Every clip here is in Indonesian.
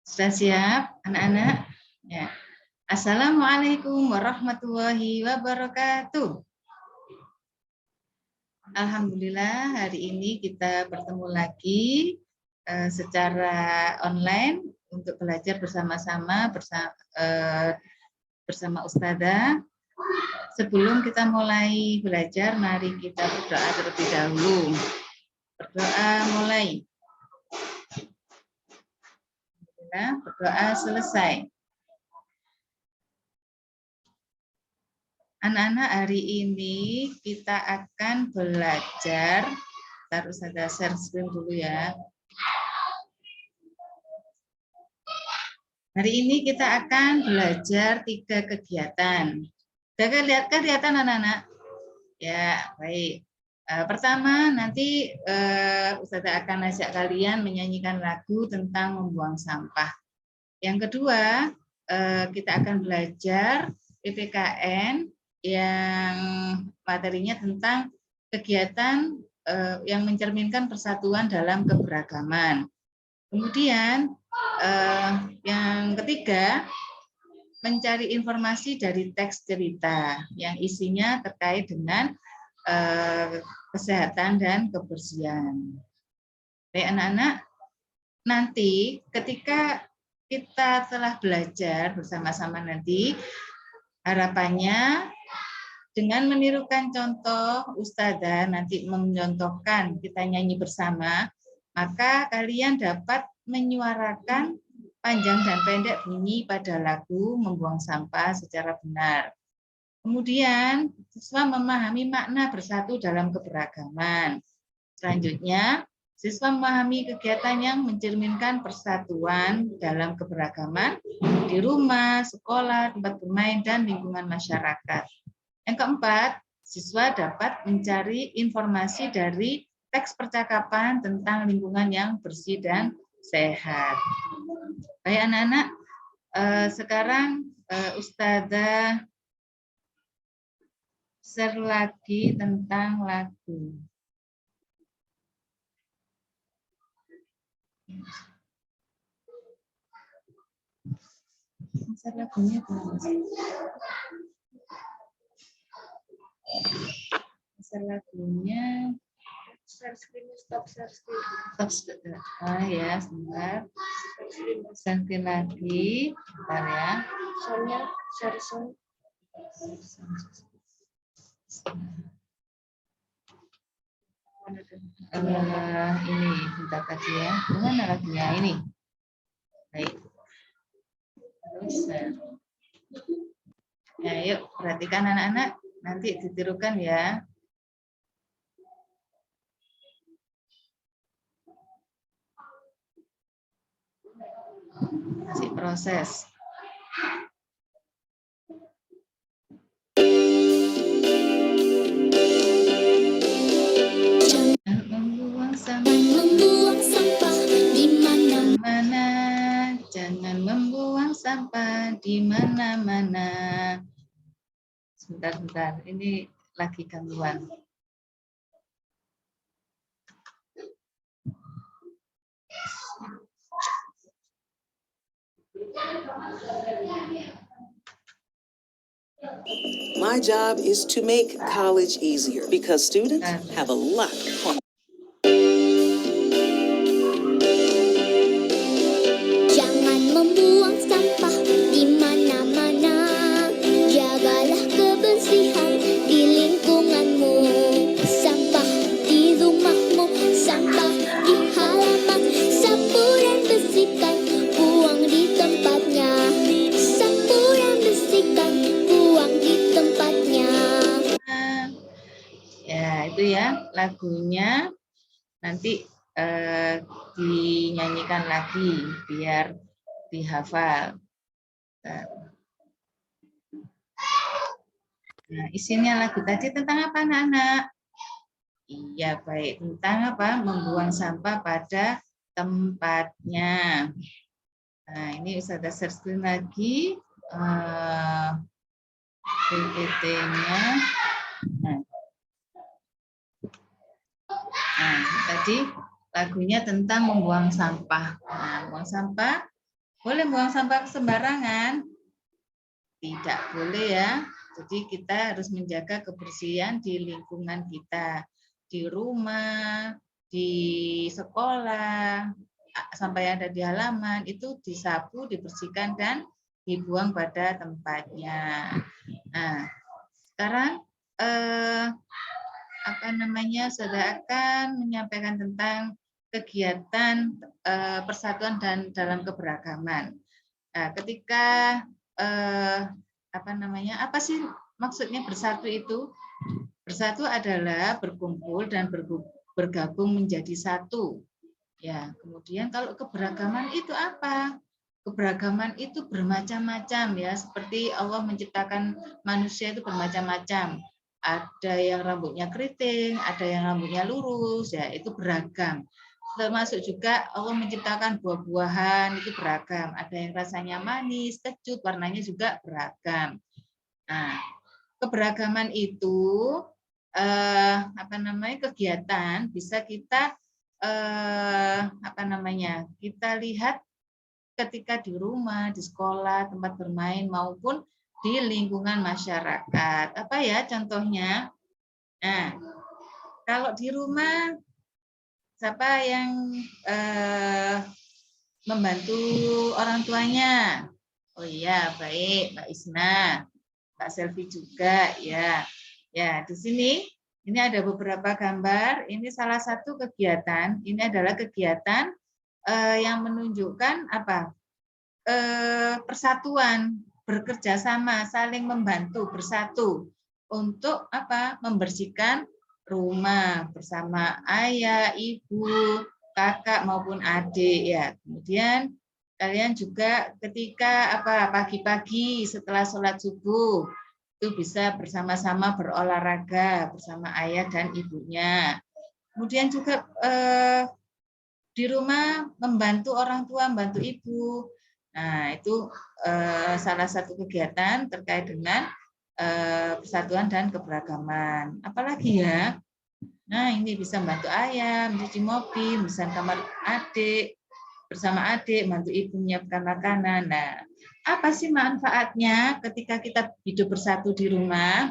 Sudah siap, anak-anak? Ya. Assalamualaikum warahmatullahi wabarakatuh. Alhamdulillah hari ini kita bertemu lagi secara online untuk belajar bersama-sama bersama Ustadzah. Sebelum kita mulai belajar, mari kita berdoa terlebih dahulu. Berdoa mulai. Berdoa selesai. Anak-anak, hari ini kita akan belajar. Harus ada share screen dulu ya. Hari ini kita akan belajar 3 kegiatan. Kelihatan anak-anak? Ya, baik. Pertama, nanti Ustazah akan ajak kalian menyanyikan lagu tentang membuang sampah. Yang kedua, kita akan belajar PPKN yang materinya tentang kegiatan yang mencerminkan persatuan dalam keberagaman. Kemudian, yang ketiga, mencari informasi dari teks cerita yang isinya terkait dengan kesehatan dan kebersihan. Baik anak-anak, nanti ketika kita telah belajar bersama-sama nanti, harapannya dengan menirukan contoh Ustadzah nanti mencontohkan kita nyanyi bersama, maka kalian dapat menyuarakan panjang dan pendek bunyi pada lagu Membuang Sampah secara benar. Kemudian, siswa memahami makna bersatu dalam keberagaman. Selanjutnya, siswa memahami kegiatan yang mencerminkan persatuan dalam keberagaman di rumah, sekolah, tempat bermain, dan lingkungan masyarakat. Yang keempat, siswa dapat mencari informasi dari teks percakapan tentang lingkungan yang bersih dan sehat. Baik anak-anak, sekarang Ustadzah share lagi tentang lagu. Share lagunya share lagunya. Share screen, stop share screen. Stop screen. Ya, sebentar. Share screen lagi. Bentar ya. Soalnya share sound. Ini bentar tadi ya. Mana lagunya ini? Baik. Terus ya, yuk perhatikan anak-anak, nanti ditirukan ya. Masih proses. Membuang sampah di mana-mana, jangan membuang sampah di mana-mana. Sebentar, ini lagi gangguan. My job is to make college easier because students have a lot on. Jangan membuang sampah di mana-mana. Jagalah kebersihan di lingkunganmu. Sampah di rumahmu, sampah di halaman. Sapu dan bersihkan, buang di tempatnya. Sapu dan bersihkan, buang di tempatnya. Ya, itu ya lagunya. Nanti dinyanyikan lagi biar dihafal. Nah, isinya lagu tadi tentang apa anak-anak? Iya, baik. Tentang apa? Membuang sampah pada tempatnya. Nah, ini Ustazah share screen lagi. PPT-nya. Nah. Nah, tadi lagunya tentang membuang sampah. Nah, membuang sampah, boleh membuang sampah sembarangan? Tidak boleh ya. Jadi kita harus menjaga kebersihan di lingkungan kita, di rumah, di sekolah, sampai ada di halaman, itu disapu, dibersihkan, dan dibuang pada tempatnya. Nah, sekarang saya akan menyampaikan tentang kegiatan persatuan dan dalam keberagaman. Nah, ketika apa sih maksudnya bersatu itu? Bersatu adalah berkumpul dan bergabung menjadi satu. Ya, kemudian kalau keberagaman itu apa? Keberagaman itu bermacam-macam ya, seperti Allah menciptakan manusia itu bermacam-macam. Ada yang rambutnya keriting, ada yang rambutnya lurus, ya itu beragam. Termasuk juga Allah menciptakan buah-buahan itu beragam. Ada yang rasanya manis, kecut, warnanya juga beragam. Nah, keberagaman itu kegiatan bisa kita kita lihat ketika di rumah, di sekolah, tempat bermain maupun di lingkungan masyarakat. Apa ya contohnya? Nah, kalau di rumah siapa yang membantu orang tuanya? Oh iya, baik, Mbak Isna, Mbak Selvi juga, ya. Ya, di sini ini ada beberapa gambar. Ini salah satu kegiatan. Ini adalah kegiatan yang menunjukkan apa? Persatuan, bekerja sama, saling membantu, bersatu untuk apa? Membersihkan rumah bersama ayah, ibu, kakak maupun adik ya. Kemudian kalian juga ketika pagi-pagi setelah sholat subuh itu bisa bersama-sama berolahraga bersama ayah dan ibunya. Kemudian juga di rumah membantu orang tua, membantu ibu. Nah, itu salah satu kegiatan terkait dengan persatuan dan keberagaman. Apalagi ya? Nah, ini bisa membantu ayah, mencuci mobil, bersama kamar adik, bersama adik, bantu ibu menyiapkan makanan. Nah, apa sih manfaatnya ketika kita hidup bersatu di rumah?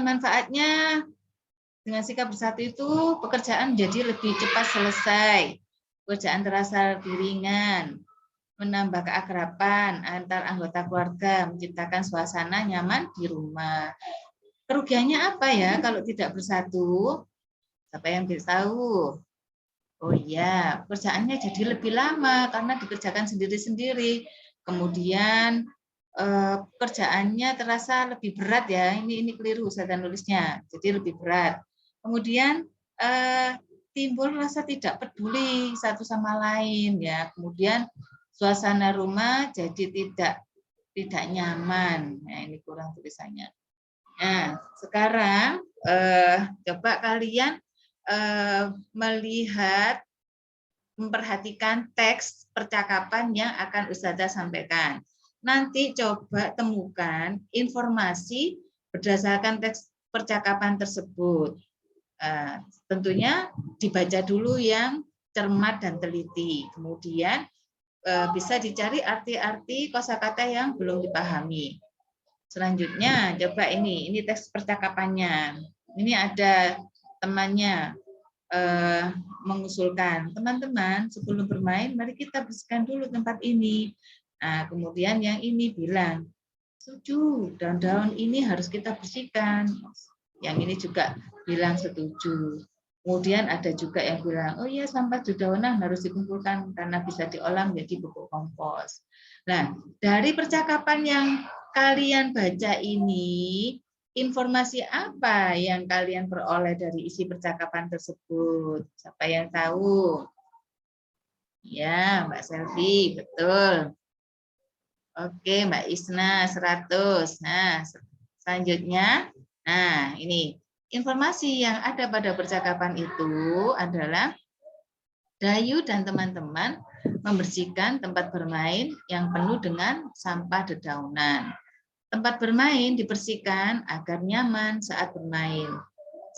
Manfaatnya dengan sikap bersatu itu pekerjaan menjadi lebih cepat selesai, pekerjaan terasa lebih ringan, menambah keakraban antar anggota keluarga, menciptakan suasana nyaman di rumah. Kerugiannya apa ya kalau tidak bersatu? Siapa yang bisa tahu? Oh iya, pekerjaannya jadi lebih lama karena dikerjakan sendiri-sendiri. Kemudian pekerjaannya terasa lebih berat ya. Ini keliru saya nulisnya. Jadi lebih berat. Kemudian timbul rasa tidak peduli satu sama lain ya. Kemudian suasana rumah jadi tidak nyaman. Nah, ini kurang tulisannya. Nah, sekarang coba kalian melihat, memperhatikan teks percakapan yang akan Ustazah sampaikan. Nanti coba temukan informasi berdasarkan teks percakapan tersebut. Tentunya dibaca dulu yang cermat dan teliti. Kemudian bisa dicari arti-arti kosakata yang belum dipahami. Selanjutnya, coba ini teks percakapannya. Ini ada temannya mengusulkan, teman-teman sebelum bermain mari kita bersihkan dulu tempat ini. Nah, kemudian yang ini bilang, setuju, daun-daun ini harus kita bersihkan. Yang ini juga bilang setuju. Kemudian ada juga yang bilang, oh iya sampah dedaunan harus dikumpulkan karena bisa diolah menjadi pupuk kompos. Nah, dari percakapan yang kalian baca ini, informasi apa yang kalian peroleh dari isi percakapan tersebut? Siapa yang tahu? Ya, Mbak Selvi, betul. Oke, Mbak Isna, 100. Nah, selanjutnya, nah ini. Informasi yang ada pada percakapan itu adalah Dayu dan teman-teman membersihkan tempat bermain yang penuh dengan sampah dedaunan. Tempat bermain dibersihkan agar nyaman saat bermain.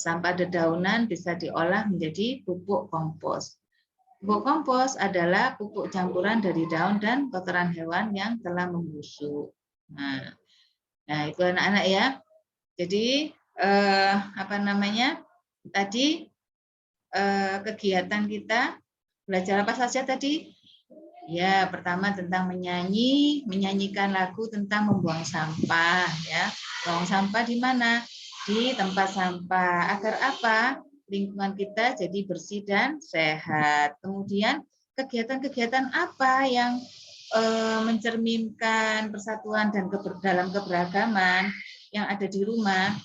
Sampah dedaunan bisa diolah menjadi pupuk kompos. Pupuk kompos adalah pupuk campuran dari daun dan kotoran hewan yang telah membusuk. Nah itu anak-anak ya. Jadi tadi kegiatan kita belajar apa saja tadi? Ya, pertama tentang menyanyikan lagu tentang membuang sampah ya. Buang sampah di mana? Di tempat sampah. Agar apa? Lingkungan kita jadi bersih dan sehat. Kemudian kegiatan-kegiatan apa yang mencerminkan persatuan dan dalam keberagaman yang ada di rumah?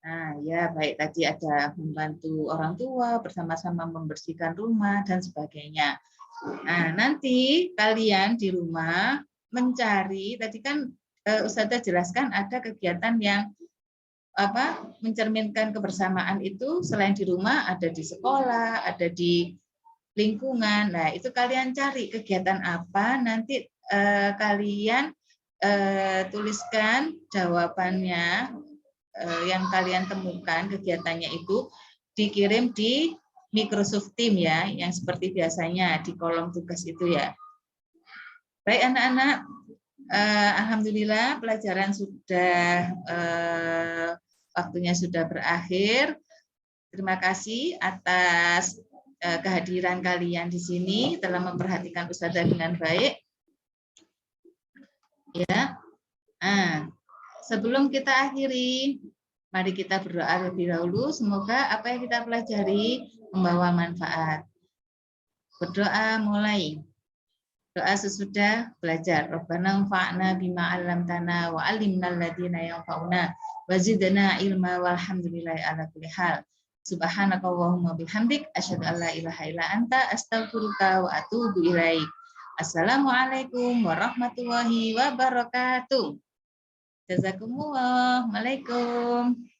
Nah, ya baik tadi ada membantu orang tua, bersama-sama membersihkan rumah dan sebagainya. Nah, nanti kalian di rumah mencari, tadi kan Ustazah jelaskan ada kegiatan yang mencerminkan kebersamaan itu selain di rumah, ada di sekolah, ada di lingkungan. Nah, itu kalian cari kegiatan apa, nanti kalian tuliskan jawabannya yang kalian temukan kegiatannya itu dikirim di Microsoft Teams ya, yang seperti biasanya di kolom tugas itu ya. Baik anak-anak, alhamdulillah pelajaran sudah waktunya sudah berakhir. Terima kasih atas kehadiran kalian di sini, telah memperhatikan Ustazah dengan baik. Ya. Nah, sebelum kita akhiri, mari kita berdoa lebih dahulu. Semoga apa yang kita pelajari membawa manfaat. Berdoa mulai. Doa sesudah belajar. Rabbana anfa'na bima 'allamtana wa 'allimna alladziina yanfa'una wa zidna ilma walhamdulillahi ala kulli hal. Subhanakallahumma bihamdik asyhadu an la ilaha illa anta astaghfiruka wa atubu ilaik. Assalamualaikum warahmatullahi wabarakatuh. Jazakumullah. Waalaikumsalam.